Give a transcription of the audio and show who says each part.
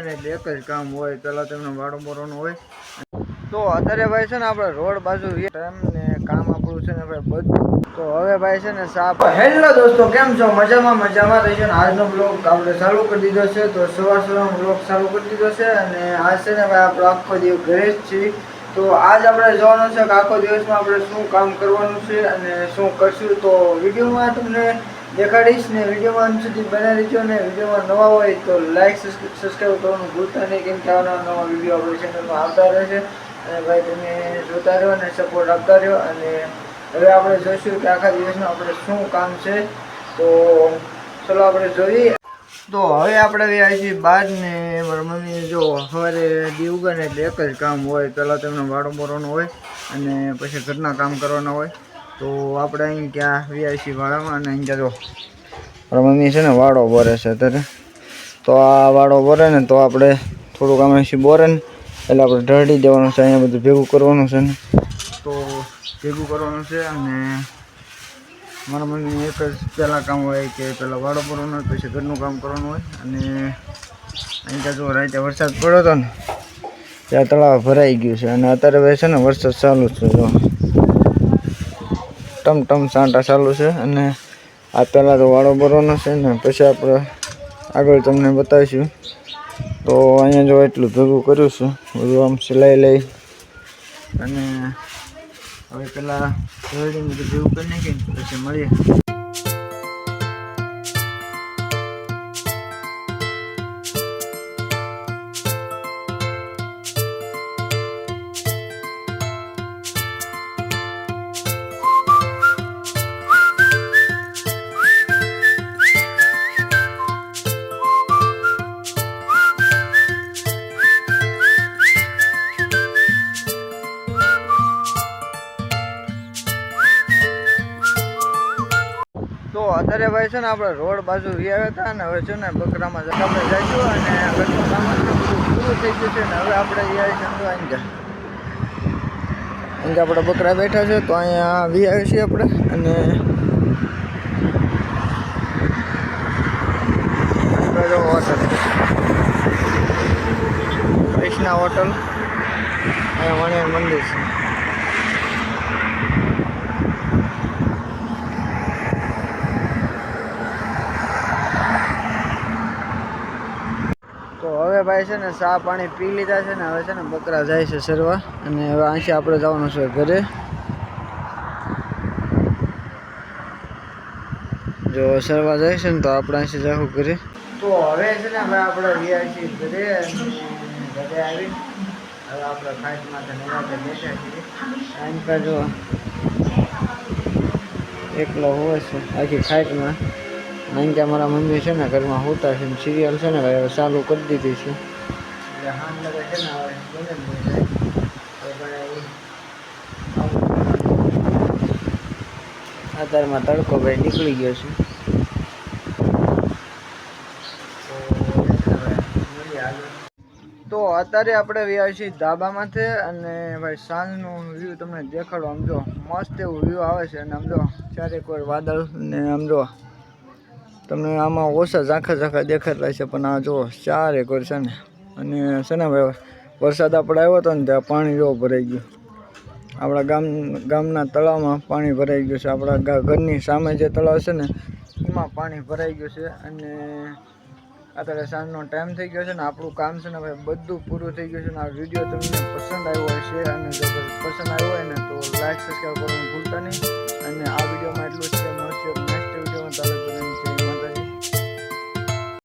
Speaker 1: એટલે એક જ કામ હોય, પેલા તેમનો વાડો બોરવાનો હોય. તો અત્યારે ભાઈ છે ને આપણે રોડ બાજુ ને કામ આપણું છે ને ભાઈ બધું. તો હવે ભાઈ છે ને સાપ. હેલો દોસ્તો, કેમ છો? મજામાં રહીશું. આજનો બ્લોગ આપણે ચાલુ કરી દીધો છે. તો સવારનો બ્લોગ ચાલુ કરી દીધો છે અને આજ છે ને ભાઈ આપણો આખો દિવસ ઘરે જ છીએ. તો આજ આપણે જોવાનું છે કે આખો દિવસમાં આપણે શું કામ કરવાનું છે અને શું કરશું. તો વિડીયોમાં તમને દેખાડીશ ને વિડીયોમાં અંત સુધી બનાવી દેજો. ને વિડીયોમાં નવા હોય તો લાઈક સબસ્ક્રાઈબ કરવાનું ભૂલતા નહીં, કેમ કે નવા વિડીયો આપણી ચેનલમાં આવતા રહે છે. અને ભાઈ તમે જોતા રહ્યો અને સપોર્ટ આપતા રહ્યો. અને હવે આપણે જોઈશું કે આખા દિવસમાં આપણે શું કામ છે. તો ચલો આપણે જોઈએ. તો હવે આપણે આવી છીએ બહાર ને મારા મમ્મી જો સવારે દી ઉગે ને એટલે એક જ કામ હોય, પહેલાં તેમનો વાડો બોરવાનો હોય અને પછી ઘરના કામ કરવાના હોય. તો આપણે અહીં ક્યાં આવી છીએ વાડામાં, અને અહીંયા જો મારા મમ્મી છે ને વાડો બોરે છે અત્યારે. તો આ વાડો બોરે ને તો આપણે થોડુંક આમ અહીંથી બોરે ને એટલે આપણે ઢળી દેવાનું છે. અહીંયા બધું ભેગું કરવાનું છે ને તો ભેગું કરવાનું છે. અને મારા મમ્મી એક જ પહેલાં કામ હોય કે પહેલાં વાડો બોરવાનો હોય, પછી ઘરનું કામ કરવાનું હોય. અને અહીં જો રાતે વરસાદ પડ્યો હતો ને ત્યાં તળાવ ભરાઈ ગયું છે. અને અત્યારે ભાઈ છે ને વરસાદ ચાલુ છે, જો ટમટમ સાંટા ચાલુ છે. અને આ પહેલાં તો વાડો બોરવાનો છે ને પછી આપણે આગળ તમને બતાવીશું. તો અહીંયા જો એટલું ભેગું કર્યું છે બધું આમ સિલાઈ લઈ. અને હવે પેલા બધું ભેગું કરી નાખીને પછી મળીએ. તો અત્યારે ભાઈ છે ને આપણે રોડ બાજુ આવ્યા હતા ને હવે છે ને બકરામાં આપણે જઈશું અને ઘરનું સામાન બધું પૂરું થઈ ગયું છે. ને હવે આપણે અહીંયા આપણે બકરા બેઠા છે. તો અહીંયા આવી આવ્યા છીએ આપણે. અને હોટલ કૃષ્ણા હોટલ, અહીંયા વાણિયાર મંદિર છે. તો હવે ભાઈ છે ને ચા પાણી પી લીધા છે ને હવે છે ને બકરા જાય છે સરવા. અને હવે અહીંથી આપણે જવાનું છે ઘરે. જો સરવા જાય છે ને તો આપણે અહીંથી જવું ઘરે. તો હવે છે ને હવે આપણે ગયા છીએ ઘરે. ઘરે આવી હવે આપણે ફાઇટમાંથી નવાતે બેઠા છીએ. અહીં જો એકલો હોય છે આખી ફાઇટમાં. અહીં કે મારા મમ્મી છે ને ઘરમાં હોતા છે ને સિરિયલ છે ને ભાઈ હવે ચાલુ કરી દીધી છે. એટલે હાન લગે છે ને હવે અત્યારમાં તડકો ભાઈ નીકળી ગયો છે. તો અત્યારે આપણે વ્યા છીએ ધાબામાંથી. અને ભાઈ સાંજનું વ્યૂ તમને દેખાડો. આમ જો મસ્ત એવું વ્યૂ આવે છે. અને આમ જો ચારેક વાર વાદળ ને આમ જો તમને આમાં ઓછા ઝાંખા દેખાતા છે, પણ આ જો ચારેક વાર છે ને. અને છે ને ભાઈ વરસાદ આપણે આવ્યો હતો ને ત્યાં પાણી જો ભરાઈ ગયું. આપણા ગામના તળાવમાં પાણી ભરાઈ ગયું છે. આપણા ઘરની સામે જે તળાવ છે ને એમાં પાણી ભરાઈ ગયું છે. અને અત્યારે સાંજનો ટાઈમ થઈ ગયો છે ને આપણું કામ છે ને ભાઈ બધું પૂરું થઈ ગયું છે. ને આ વિડીયો તમને પસંદ આવ્યો હશે, અને જો પસંદ આવ્યો હોય ને તો લાઈક સબસ્ક્રાઈબ કરવાનું ભૂલતા નહીં. અને આ વિડીયોમાં એટલું જ છે. મળશે